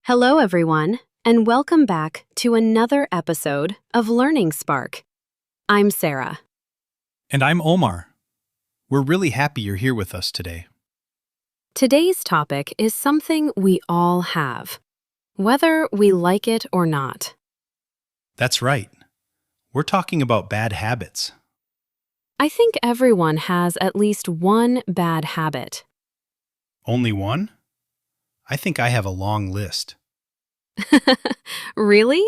Hello, everyone, and welcome back to another episode of Learning Spark. I'm Sarah. And I'm Omar. We're really happy you're here with us today. Today's topic is something we all have, whether we like it or not. That's right. We're talking about bad habits. I think everyone has at least one bad habit. Only one? I think I have a long list. Really?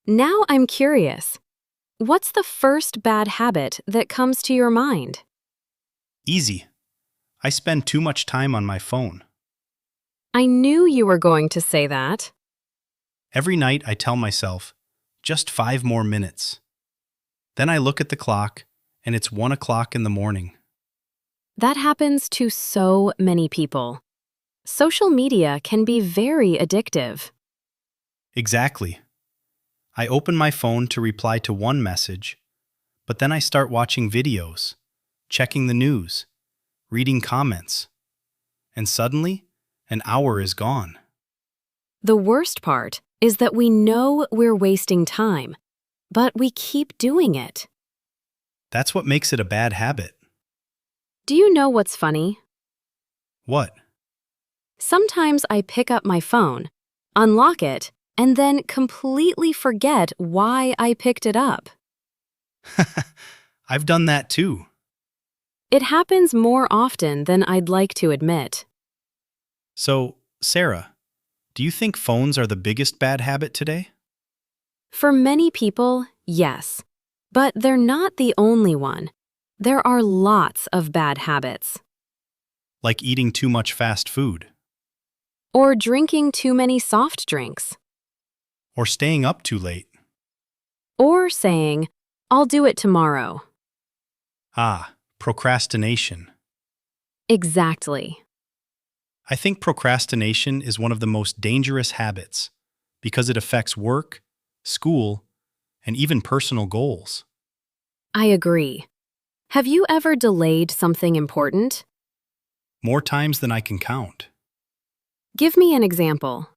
Now I'm curious. What's the first bad habit that comes to your mind? Easy. I spend too much time on my phone. I knew you were going to say that. Every night I tell myself, just 5 more minutes. Then I look at the clock, and it's 1 o'clock in the morning. That happens to so many people. Social media can be very addictive. Exactly. I open my phone to reply to one message, but then I start watching videos, checking the news, reading comments, and suddenly, an hour is gone. The worst part is that we know we're wasting time, but we keep doing it. That's what makes it a bad habit. Do you know what's funny? What? Sometimes I pick up my phone, unlock it, and then completely forget why I picked it up. I've done that too. It happens more often than I'd like to admit. So, Sarah, do you think phones are the biggest bad habit today? For many people, yes. But they're not the only one. There are lots of bad habits. Like eating too much fast food, Or drinking too many soft drinks. or staying up too late. Or saying, I'll do it tomorrow. Procrastination. Exactly. I think procrastination is one of the most dangerous habits because it affects work, school, and even personal goals. I agree. Have you ever delayed something important? More times than I can count. Give me an example.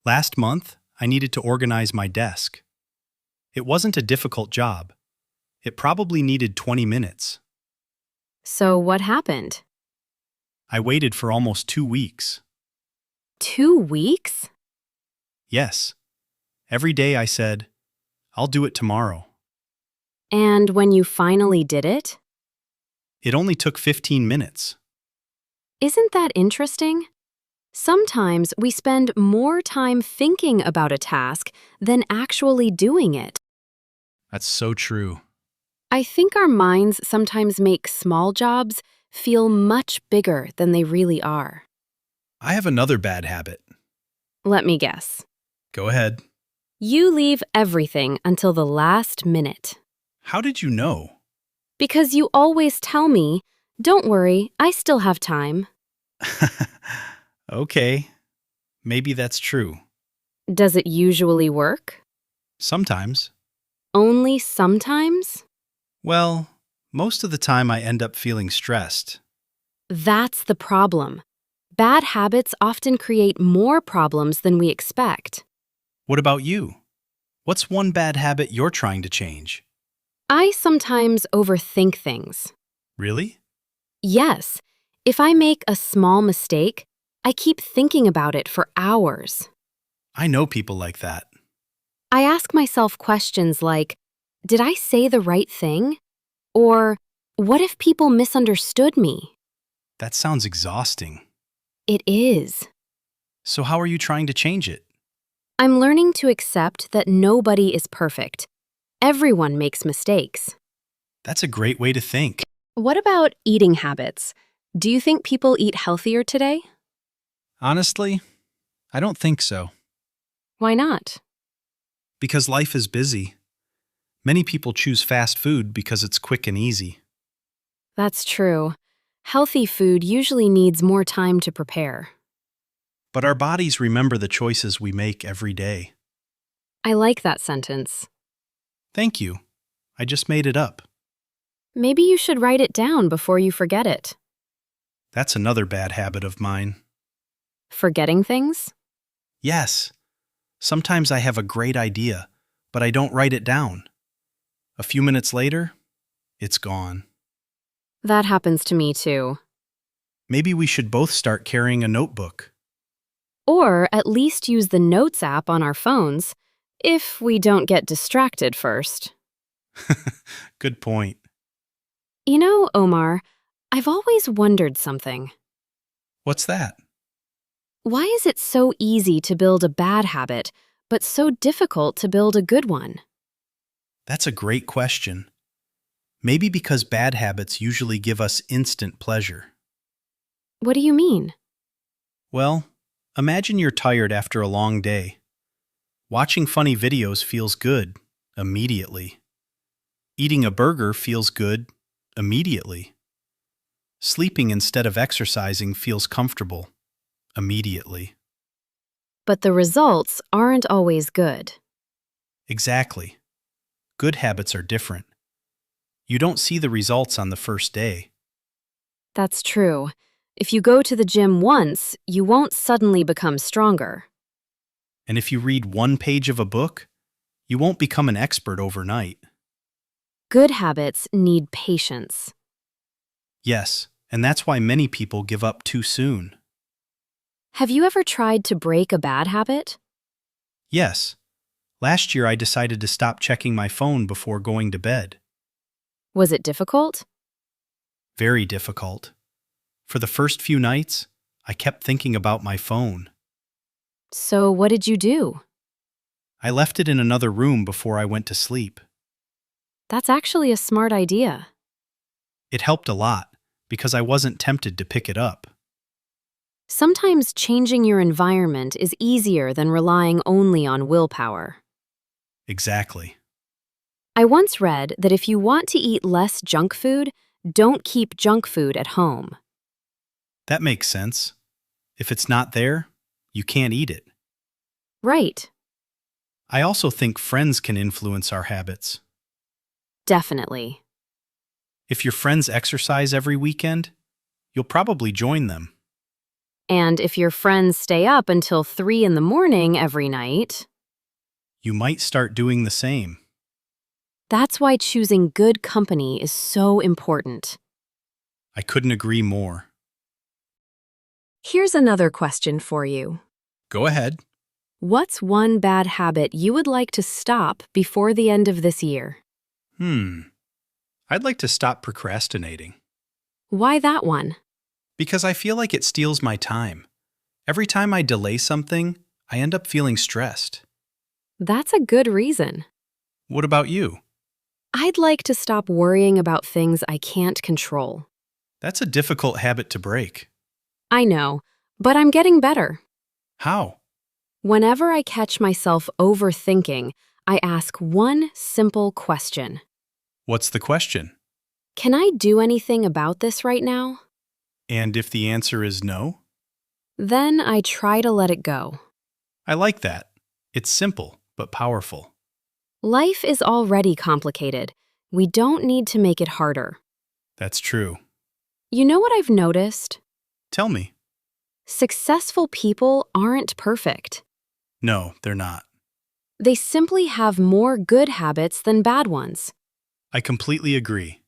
Last month, I needed to organize my desk. It wasn't a difficult job. It probably needed 20 minutes. So what happened? I waited for almost 2 weeks. 2 weeks? Yes. Every day I said, I'll do it tomorrow. And when you finally did it? It only took 15 minutes. Isn't that interesting? Sometimes we spend more time thinking about a task than actually doing it. That's so true. I think our minds sometimes make small jobs feel much bigger than they really are. I have another bad habit. Let me guess. Go ahead. You leave everything until the last minute. How did you know? Because you always tell me, don't worry, I still have time. Okay. Maybe that's true. Does it usually work? Sometimes. Only sometimes? Well, most of the time I end up feeling stressed. That's the problem. Bad habits often create more problems than we expect. What about you? What's one bad habit you're trying to change? I sometimes overthink things. Really? Yes, if I make a small mistake, I keep thinking about it for hours. I know people like that. I ask myself questions like, did I say the right thing? Or, what if people misunderstood me? That sounds exhausting. It is. So how are you trying to change it? I'm learning to accept that nobody is perfect. Everyone makes mistakes. That's a great way to think. What about eating habits? Do you think people eat healthier today? Honestly, I don't think so. Why not? Because life is busy. Many people choose fast food because it's quick and easy. That's true. Healthy food usually needs more time to prepare. But our bodies remember the choices we make every day. I like that sentence. Thank you. I just made it up. Maybe you should write it down before you forget it. That's another bad habit of mine. Forgetting things? Yes, sometimes I have a great idea, but I don't write it down. A few minutes later, it's gone. That happens to me too. Maybe we should both start carrying a notebook. Or at least use the Notes app on our phones, if we don't get distracted first. Good point. You know, Omar, I've always wondered something. What's that? Why is it so easy to build a bad habit, but so difficult to build a good one? That's a great question. Maybe because bad habits usually give us instant pleasure. What do you mean? Well, imagine you're tired after a long day. Watching funny videos feels good immediately. Eating a burger feels good immediately. Sleeping instead of exercising feels comfortable immediately. But the results aren't always good. Exactly. Good habits are different. You don't see the results on the first day. That's true. If you go to the gym once, you won't suddenly become stronger. And if you read one page of a book, you won't become an expert overnight. Good habits need patience. Yes, and that's why many people give up too soon. Have you ever tried to break a bad habit? Yes, last year I decided to stop checking my phone before going to bed. Was it difficult? Very difficult. For the first few nights, I kept thinking about my phone. So what did you do? I left it in another room before I went to sleep. That's actually a smart idea. It helped a lot because I wasn't tempted to pick it up. Sometimes changing your environment is easier than relying only on willpower. Exactly. I once read that if you want to eat less junk food, don't keep junk food at home. That makes sense. If it's not there, you can't eat it. Right, I also think friends can influence our habits. definitely. If your friends exercise every weekend, you'll probably join them. And if your friends stay up until 3 in the morning every night, You might start doing the same. that's why choosing good company is so important. I couldn't agree more. Here's another question for you. Go ahead. What's one bad habit you would like to stop before the end of this year? I'd like to stop procrastinating Why that one? because I feel like it steals my time. Every time I delay something, I end up feeling stressed. That's a good reason. What about you? I'd like to stop worrying about things I can't control. That's a difficult habit to break. I know, but I'm getting better. How? Whenever I catch myself overthinking, I ask one simple question. What's the question? Can I do anything about this right now? And if the answer is no? Then I try to let it go. I like that. It's simple, but powerful. Life is already complicated. We don't need to make it harder. That's true. You know what I've noticed? Tell me. Successful people aren't perfect. No, they're not. They simply have more good habits than bad ones. I completely agree.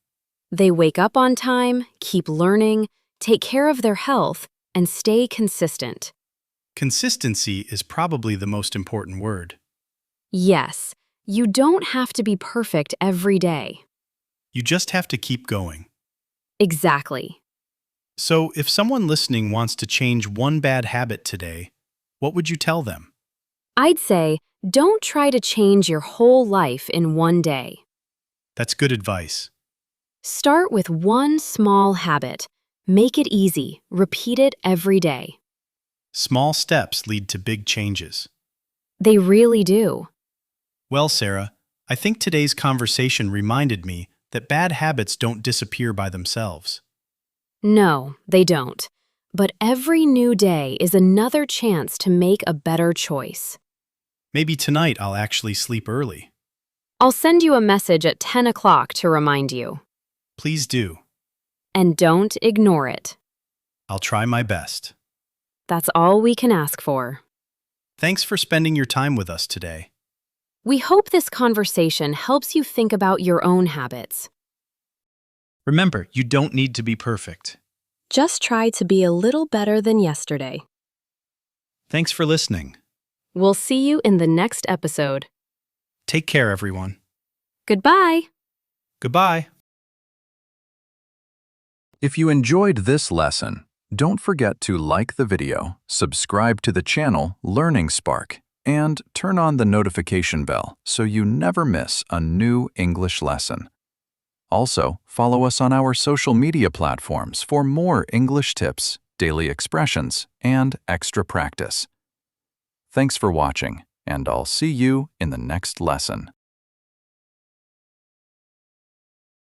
They wake up on time, keep learning, take care of their health, and stay consistent. Consistency is probably the most important word. Yes, you don't have to be perfect every day. You just have to keep going. Exactly. So, if someone listening wants to change one bad habit today, what would you tell them? I'd say, don't try to change your whole life in one day. That's good advice. Start with one small habit. Make it easy. Repeat it every day. Small steps lead to big changes. They really do. Well, Sarah, I think today's conversation reminded me that bad habits don't disappear by themselves. No, they don't. But every new day is another chance to make a better choice. Maybe tonight I'll actually sleep early. I'll send you a message at 10 o'clock to remind you. Please do. And don't ignore it. I'll try my best. That's all we can ask for. Thanks for spending your time with us today. We hope this conversation helps you think about your own habits. Remember, you don't need to be perfect. Just try to be a little better than yesterday. Thanks for listening. We'll see you in the next episode. Take care, everyone. Goodbye. Goodbye. If you enjoyed this lesson, don't forget to like the video, subscribe to the channel Learning Spark, and turn on the notification bell so you never miss a new English lesson. Also, follow us on our social media platforms for more English tips, daily expressions, and extra practice. Thanks for watching, and I'll see you in the next lesson.